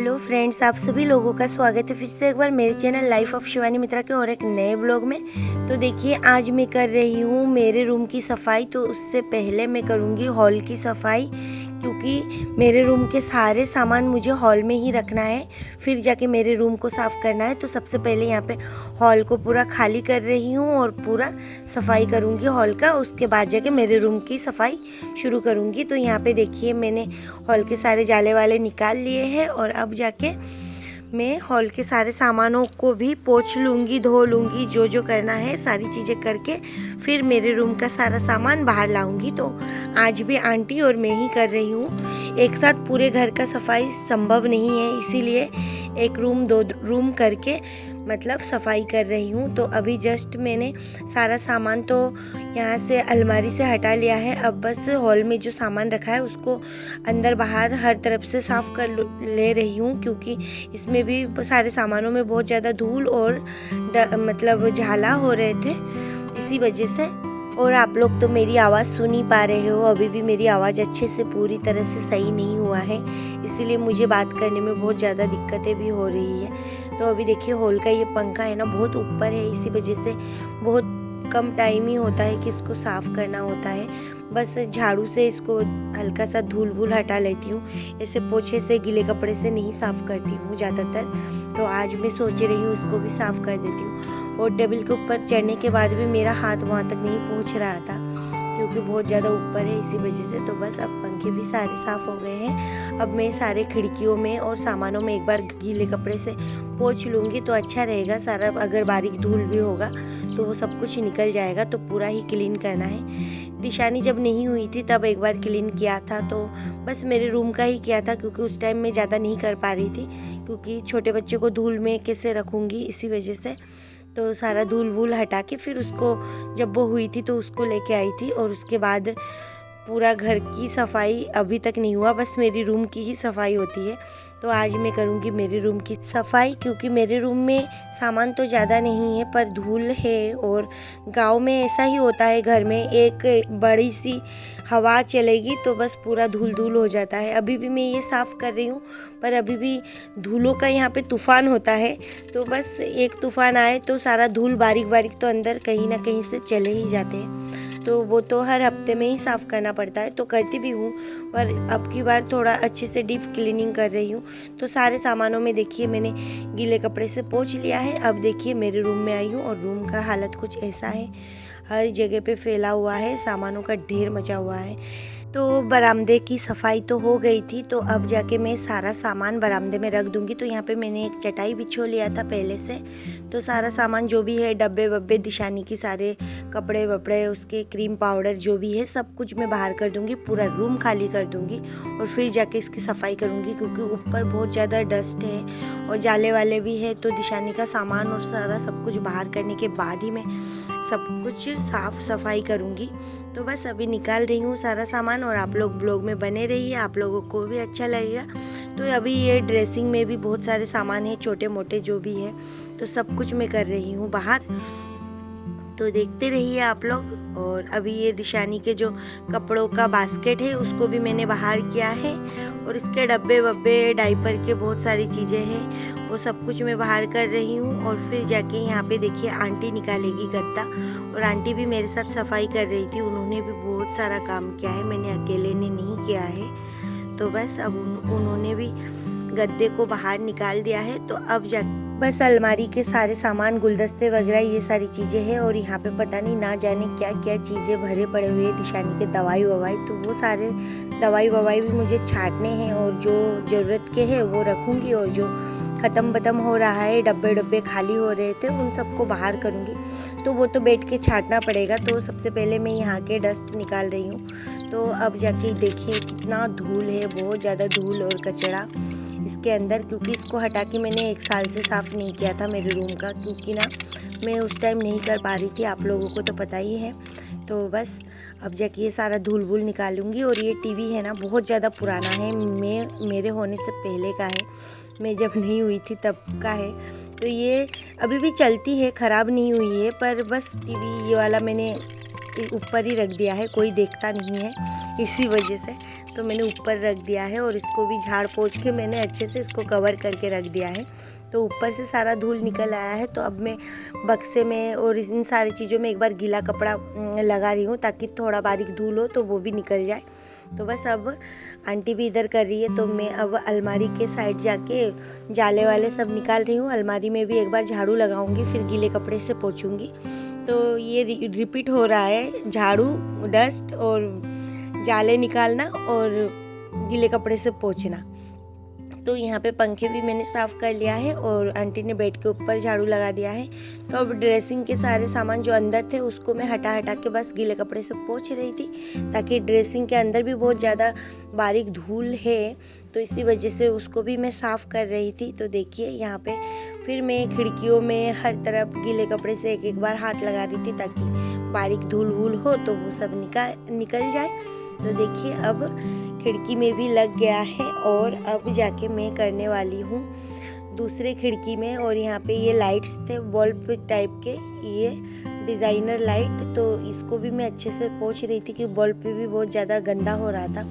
Hello friends, आप सभी लोगों का स्वागत है फिर से एक बार मेरे चैनल लाइफ ऑफ शिवानी मित्रा के और एक नए ब्लॉग में। तो देखिए, आज मैं कर रही हूँ मेरे रूम की सफाई। तो उससे पहले मैं करूँगी हॉल की सफाई, क्योंकि मेरे रूम के सारे सामान मुझे हॉल में ही रखना है, फिर जाके मेरे रूम को साफ़ करना है। तो सबसे पहले यहाँ पे हॉल को पूरा खाली कर रही हूँ और पूरा सफाई करूँगी हॉल का। उसके बाद जाके मेरे रूम की सफाई शुरू करूँगी। तो यहाँ पे देखिए, मैंने हॉल के सारे जाले वाले निकाल लिए हैं और अब जाके मैं हॉल के सारे सामानों को भी पोंछ लूँगी, धो लूँगी, जो जो करना है सारी चीज़ें करके फिर मेरे रूम का सारा सामान बाहर लाऊँगी। तो आज भी आंटी और मैं ही कर रही हूँ। एक साथ पूरे घर का सफाई संभव नहीं है, इसीलिए एक रूम दो रूम करके मतलब सफाई कर रही हूँ। तो अभी जस्ट मैंने सारा सामान तो यहाँ से अलमारी से हटा लिया है। अब बस हॉल में जो सामान रखा है उसको अंदर बाहर हर तरफ से साफ़ कर ले रही हूँ, क्योंकि इसमें भी सारे सामानों में बहुत ज़्यादा धूल और मतलब झाला हो रहे थे, इसी वजह से। और आप लोग तो मेरी आवाज़ सुन ही पा रहे हो, अभी भी मेरी आवाज़ अच्छे से पूरी तरह से सही नहीं हुआ है, इसीलिए मुझे बात करने में बहुत ज़्यादा दिक्कतें भी हो रही है। तो अभी देखिए, हॉल का ये पंखा है ना बहुत ऊपर है, इसी वजह से बहुत कम टाइम ही होता है कि इसको साफ़ करना होता है। बस झाड़ू से इसको हल्का सा धूल वूल हटा लेती हूँ, ऐसे पोछे से गीले कपड़े से नहीं साफ़ करती हूँ ज़्यादातर। तो आज मैं सोच रही हूँ इसको भी साफ़ कर देती हूँ। और टेबल के ऊपर चढ़ने के बाद भी मेरा हाथ वहाँ तक नहीं पहुँच रहा था, क्योंकि बहुत ज़्यादा ऊपर है, इसी वजह से। तो बस अब पंखे भी सारे साफ़ हो गए हैं। अब मैं सारे खिड़कियों में और सामानों में एक बार गीले कपड़े से पोंछ लूँगी तो अच्छा रहेगा। सारा अगर बारीक धूल भी होगा तो वो सब कुछ निकल जाएगा। तो पूरा ही क्लीन करना है। दिशानी जब नहीं हुई थी तब एक बार क्लीन किया था, तो बस मेरे रूम का ही किया था, क्योंकि उस टाइम मैं ज़्यादा नहीं कर पा रही थी, क्योंकि छोटे बच्चे को धूल में कैसे रखूँगी, इसी वजह से। तो सारा धूल वूल हटा के फिर उसको जब वो हुई थी तो उसको लेके आई थी। और उसके बाद पूरा घर की सफाई अभी तक नहीं हुआ, बस मेरी रूम की ही सफाई होती है। तो आज मैं करूँगी मेरे रूम की सफाई, क्योंकि मेरे रूम में सामान तो ज़्यादा नहीं है पर धूल है। और गांव में ऐसा ही होता है, घर में एक बड़ी सी हवा चलेगी तो बस पूरा धूल धूल हो जाता है। अभी भी मैं ये साफ़ कर रही हूँ, पर अभी भी धूलों का यहाँ पे तूफ़ान होता है। तो बस एक तूफ़ान आए तो सारा धूल बारीक बारीक तो अंदर कहीं ना कहीं से चले ही जाते हैं। तो वो तो हर हफ्ते में ही साफ़ करना पड़ता है, तो करती भी हूँ, पर अब की बार थोड़ा अच्छे से डीप क्लीनिंग कर रही हूँ। तो सारे सामानों में देखिए मैंने गीले कपड़े से पोंछ लिया है। अब देखिए मेरे रूम में आई हूँ और रूम का हालत कुछ ऐसा है, हर जगह पे फैला हुआ है, सामानों का ढेर मचा हुआ है। तो बरामदे की सफाई तो हो गई थी, तो अब जाके मैं सारा सामान बरामदे में रख दूंगी। तो यहाँ पे मैंने एक चटाई बिछो लिया था पहले से। तो सारा सामान जो भी है, डब्बे वब्बे, दिशानी की सारे कपड़े वपड़े, उसके क्रीम पाउडर जो भी है सब कुछ मैं बाहर कर दूंगी, पूरा रूम खाली कर दूंगी और फिर जाके इसकी सफाई करूंगी, क्योंकि ऊपर बहुत ज़्यादा डस्ट है और जाले वाले भी है। तो दिशानी का सामान और सारा सब कुछ बाहर करने के बाद ही मैं सब कुछ साफ़ सफाई करूँगी। तो बस अभी निकाल रही हूँ सारा सामान, और आप लोग ब्लॉग में बने रहिए, आप लोगों को भी अच्छा लगेगा। तो अभी ये ड्रेसिंग में भी बहुत सारे सामान हैं, छोटे मोटे जो भी है, तो सब कुछ मैं कर रही हूँ बाहर। तो देखते रहिए आप लोग। और अभी ये दिशानी के जो कपड़ों का बास्केट है उसको भी मैंने बाहर किया है, और इसके डब्बे वब्बे, डाइपर के बहुत सारी चीज़ें हैं, वो सब कुछ मैं बाहर कर रही हूँ। और फिर जाके यहाँ पे देखिए आंटी निकालेगी गद्दा, और आंटी भी मेरे साथ सफाई कर रही थी, उन्होंने भी बहुत सारा काम किया है, मैंने अकेले ने नहीं किया है। तो बस अब उन्होंने भी गद्दे को बाहर निकाल दिया है। तो अब जा बस अलमारी के सारे सामान, गुलदस्ते वगैरह, ये सारी चीज़ें हैं। और यहाँ पे पता नहीं ना जाने क्या क्या चीज़ें भरे पड़े हुए हैं, दिशानी के दवाई ववाई। तो वो सारे दवाई ववाई भी मुझे छांटने हैं, और जो ज़रूरत के हैं वो रखूँगी, और जो ख़त्म हो रहा है, डब्बे डब्बे खाली हो रहे थे, उन सबको बाहर करूँगी। तो वो तो बैठ के छांटना पड़ेगा। तो सबसे पहले मैं यहाँ के डस्ट निकाल रही हूँ। तो अब जाके देखिए कितना धूल है, बहुत ज़्यादा धूल और कचरा इसके अंदर, क्योंकि इसको हटा के मैंने 1 साल से साफ़ नहीं किया था मेरे रूम का, क्योंकि ना मैं उस टाइम नहीं कर पा रही थी, आप लोगों को तो पता ही है। तो बस अब जाके ये सारा धूल वूल निकालूंगी। और ये टीवी है ना बहुत ज़्यादा पुराना है, मेरे होने से पहले का है, मैं जब नहीं हुई थी तब का है। तो ये अभी भी चलती है, ख़राब नहीं हुई है, पर बस टीवी ये वाला मैंने ऊपर ही रख दिया है, कोई देखता नहीं है, इसी वजह से। तो मैंने ऊपर रख दिया है और इसको भी झाड़ पोंछ के मैंने अच्छे से इसको कवर करके रख दिया है। तो ऊपर से सारा धूल निकल आया है। तो अब मैं बक्से में और इन सारी चीज़ों में एक बार गीला कपड़ा लगा रही हूँ ताकि थोड़ा बारीक धूल हो तो वो भी निकल जाए। तो बस अब आंटी भी इधर कर रही है, तो मैं अब अलमारी के साइड जाके जाले वाले सब निकाल रही हूँ। अलमारी में भी एक बार झाड़ू लगाऊंगी, फिर गीले कपड़े से पोंछूंगी। तो ये रिपीट हो रहा है, झाड़ू, डस्ट और जाले निकालना और गीले कपड़े से पोंछना। तो यहाँ पे पंखे भी मैंने साफ़ कर लिया है और आंटी ने बेड के ऊपर झाड़ू लगा दिया है। तो अब ड्रेसिंग के सारे सामान जो अंदर थे उसको मैं हटा के बस गीले कपड़े से पोंछ रही थी, ताकि ड्रेसिंग के अंदर भी बहुत ज़्यादा बारीक धूल है, तो इसी वजह से उसको भी मैं साफ़ कर रही थी। तो देखिए यहाँ पे फिर मैं खिड़कियों में हर तरफ गीले कपड़े से एक बार हाथ लगा रही थी ताकि बारीक धूल वूल हो तो वो सब निकल जाए। तो देखिए अब खिड़की में भी लग गया है और अब जाके मैं करने वाली हूँ दूसरे खिड़की में। और यहाँ पे ये लाइट्स थे बल्ब टाइप के, ये डिज़ाइनर लाइट, तो इसको भी मैं अच्छे से पोंछ रही थी कि बल्ब पे भी बहुत ज़्यादा गंदा हो रहा था।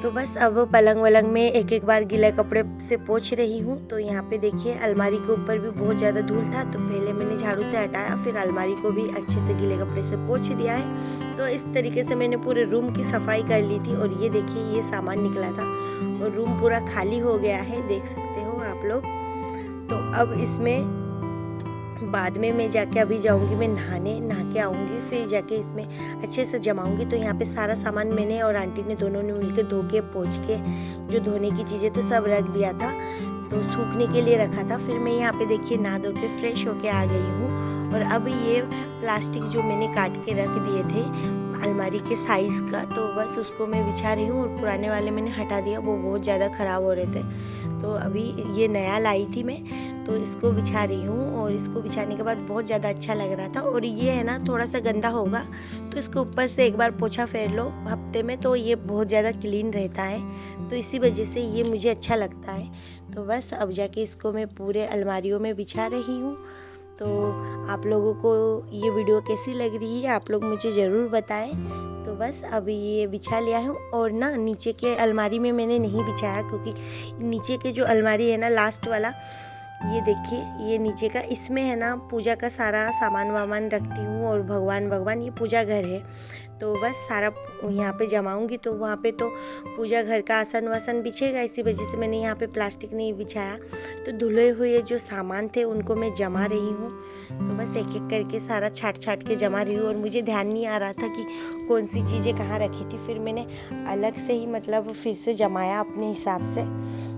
तो बस अब पलंग वलंग में एक बार गीला कपड़े से पोंछ रही हूँ। तो यहाँ पे देखिए अलमारी के ऊपर भी बहुत ज़्यादा धूल था, तो पहले मैंने झाड़ू से हटाया, फिर अलमारी को भी अच्छे से गीले कपड़े से पोंछ दिया है। तो इस तरीके से मैंने पूरे रूम की सफाई कर ली थी। और ये देखिए ये सामान निकला था और रूम पूरा खाली हो गया है, देख सकते हो आप लोग। तो अब इसमें बाद में मैं जाके अभी जाऊंगी, मैं नहा के आऊँगी, फिर जाके इसमें अच्छे से जमाऊंगी। तो यहाँ पे सारा सामान मैंने और आंटी ने दोनों ने मिलकर धो के पोंछ के जो धोने की चीज़ें तो सब रख दिया था, तो सूखने के लिए रखा था। फिर मैं यहाँ पे देखिए नहा धो के फ्रेश होके आ गई हूँ। और अब ये प्लास्टिक जो मैंने काट के रख दिए थे अलमारी के साइज़ का, तो बस उसको मैं बिछा रही हूँ। और पुराने वाले मैंने हटा दिया, वो बहुत ज़्यादा ख़राब हो रहे थे। तो अभी ये नया लाई थी मैं, तो इसको बिछा रही हूँ। और इसको बिछाने के बाद बहुत ज़्यादा अच्छा लग रहा था। और ये है ना थोड़ा सा गंदा होगा तो इसके ऊपर से एक बार पोछा फेर लो हफ्ते में, तो ये बहुत ज़्यादा क्लीन रहता है। तो इसी वजह से ये मुझे अच्छा लगता है। तो बस अब जाके इसको मैं पूरे अलमारियों में बिछा रही हूँ। तो आप लोगों को ये वीडियो कैसी लग रही है आप लोग मुझे ज़रूर बताएं। तो बस अभी ये बिछा लिया हूँ। और ना नीचे के अलमारी में मैंने नहीं बिछाया, क्योंकि नीचे के जो अलमारी है ना लास्ट वाला, ये देखिए ये नीचे का, इसमें है ना पूजा का सारा सामान वामान रखती हूँ और भगवान, ये पूजा घर है। तो बस सारा यहाँ पे जमाऊंगी, तो वहाँ पे तो पूजा घर का आसन वासन बिछेगा, इसी वजह से मैंने यहाँ पे प्लास्टिक नहीं बिछाया। तो धुले हुए जो सामान थे उनको मैं जमा रही हूँ। तो बस एक करके सारा छाट के जमा रही हूँ। और मुझे ध्यान नहीं आ रहा था कि कौन सी चीज़ें कहाँ रखी थी, फिर मैंने अलग से ही मतलब फिर से जमाया अपने हिसाब से।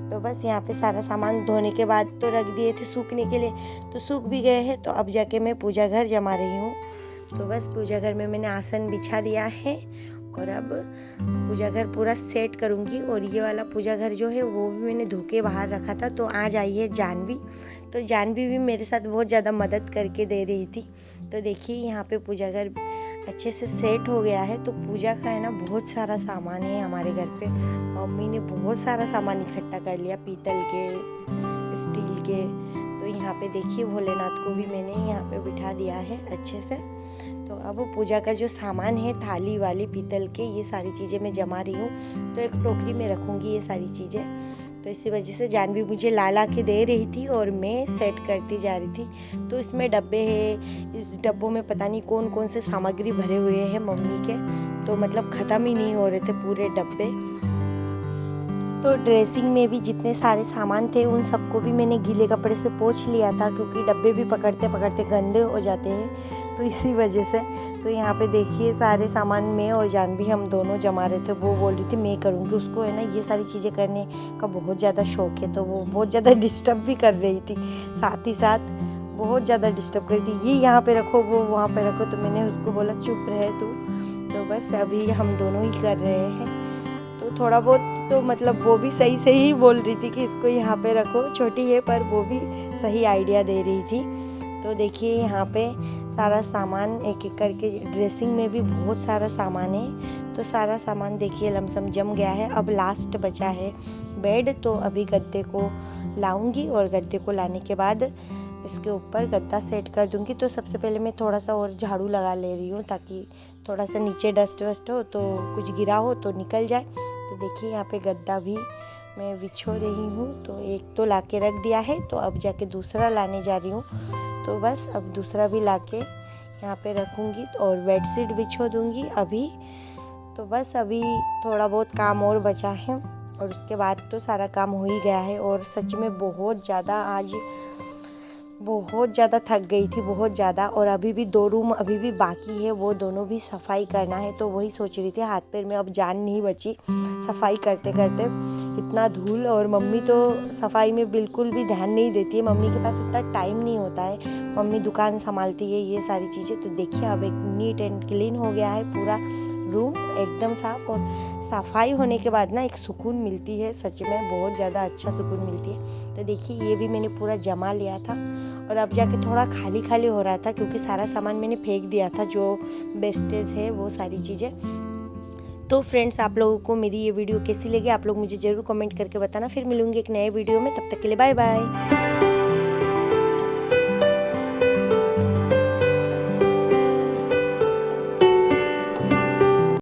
तो बस यहाँ पे सारा सामान धोने के बाद तो रख दिए थे सूखने के लिए, तो सूख भी गए हैं। तो अब जाके मैं पूजा घर जमा रही हूँ। तो बस पूजा घर में मैंने आसन बिछा दिया है और अब पूजा घर पूरा सेट करूँगी। और ये वाला पूजा घर जो है वो भी मैंने धो के बाहर रखा था। तो आज आई है जानवी, तो जानवी भी मेरे साथ बहुत ज़्यादा मदद करके दे रही थी। तो देखिए यहाँ पे पूजा घर अच्छे से सेट हो गया है। तो पूजा का है ना बहुत सारा सामान है हमारे घर पे, मम्मी ने बहुत सारा सामान इकट्ठा कर लिया, पीतल के, स्टील के। तो यहाँ पे देखिए भोलेनाथ को भी मैंने यहाँ पे बिठा दिया है अच्छे से। तो अब पूजा का जो सामान है थाली वाली पीतल के, ये सारी चीज़ें मैं जमा रही हूँ। तो एक टोकरी में रखूँगी ये सारी चीज़ें। तो इसी वजह से जानवी मुझे ला के दे रही थी और मैं सेट करती जा रही थी। तो इसमें डब्बे हैं, इस डब्बों में पता नहीं कौन से सामग्री भरे हुए हैं मम्मी के, तो मतलब ख़त्म ही नहीं हो रहे थे पूरे डब्बे। तो ड्रेसिंग में भी जितने सारे सामान थे उन सबको भी मैंने गीले कपड़े से पोंछ लिया था, क्योंकि डब्बे भी पकड़ते गंदे हो जाते हैं, तो इसी वजह से। तो यहाँ पे देखिए सारे सामान मैं और जानवी हम दोनों जमा रहे थे। वो बोल रही थी मैं करूँगी, उसको है ना ये सारी चीज़ें करने का बहुत ज़्यादा शौक है, तो वो बहुत ज़्यादा डिस्टर्ब भी कर रही थी, साथ ही साथ बहुत ज़्यादा डिस्टर्ब कर रही थी, ये यहाँ पे रखो वो वहाँ पे रखो। तो मैंने उसको बोला चुप रहे तू। तो बस अभी हम दोनों ही कर रहे हैं। तो थोड़ा बहुत तो मतलब वो भी सही ही बोल रही थी कि इसको यहाँ पे रखो, छोटी है पर वो भी सही आइडिया दे रही थी। तो देखिए यहाँ पे सारा सामान एक करके, ड्रेसिंग में भी बहुत सारा सामान है। तो सारा सामान देखिए लमसम जम गया है। अब लास्ट बचा है बेड, तो अभी गद्दे को लाऊंगी और गद्दे को लाने के बाद इसके ऊपर गद्दा सेट कर दूंगी। तो सबसे पहले मैं थोड़ा सा और झाड़ू लगा ले रही हूँ, ताकि थोड़ा सा नीचे डस्ट वस्ट हो तो कुछ गिरा हो तो निकल जाए। तो तो देखिए यहाँ पे गद्दा भी मैं बिछो रही हूँ। तो एक तो लाके रख दिया है, तो अब जाके दूसरा लाने जा रही हूँ। तो बस अब दूसरा भी लाके यहाँ पे रखूँगी और बेडशीट बिछो दूँगी अभी। तो बस अभी थोड़ा बहुत काम और बचा है और उसके बाद तो सारा काम हो ही गया है। और सच में बहुत ज़्यादा थक गई थी, बहुत ज़्यादा। और अभी भी 2 रूम अभी भी बाकी है, वो दोनों भी सफाई करना है। तो वही सोच रही थी, हाथ पैर में अब जान नहीं बची सफाई करते करते, इतना धूल। और मम्मी तो सफाई में बिल्कुल भी ध्यान नहीं देती है, मम्मी के पास इतना टाइम नहीं होता है, मम्मी दुकान संभालती है ये सारी चीज़ें। तो देखिए अब एक नीट एंड क्लीन हो गया है पूरा रूम, एकदम साफ। और सफाई होने के बाद ना एक सुकून मिलती है, सच में बहुत ज़्यादा अच्छा सुकून मिलती है। तो देखिए ये भी मैंने पूरा जमा लिया था और अब जाके थोड़ा खाली खाली हो रहा था, क्योंकि सारा सामान मैंने फेंक दिया था, जो वेस्टेज है वो सारी चीज़ें। तो फ्रेंड्स, आप लोगों को मेरी ये वीडियो कैसी लगी आप लोग मुझे ज़रूर कमेंट करके बताना। फिर मिलूंगी एक नए वीडियो में, तब तक के लिए बाय बाय।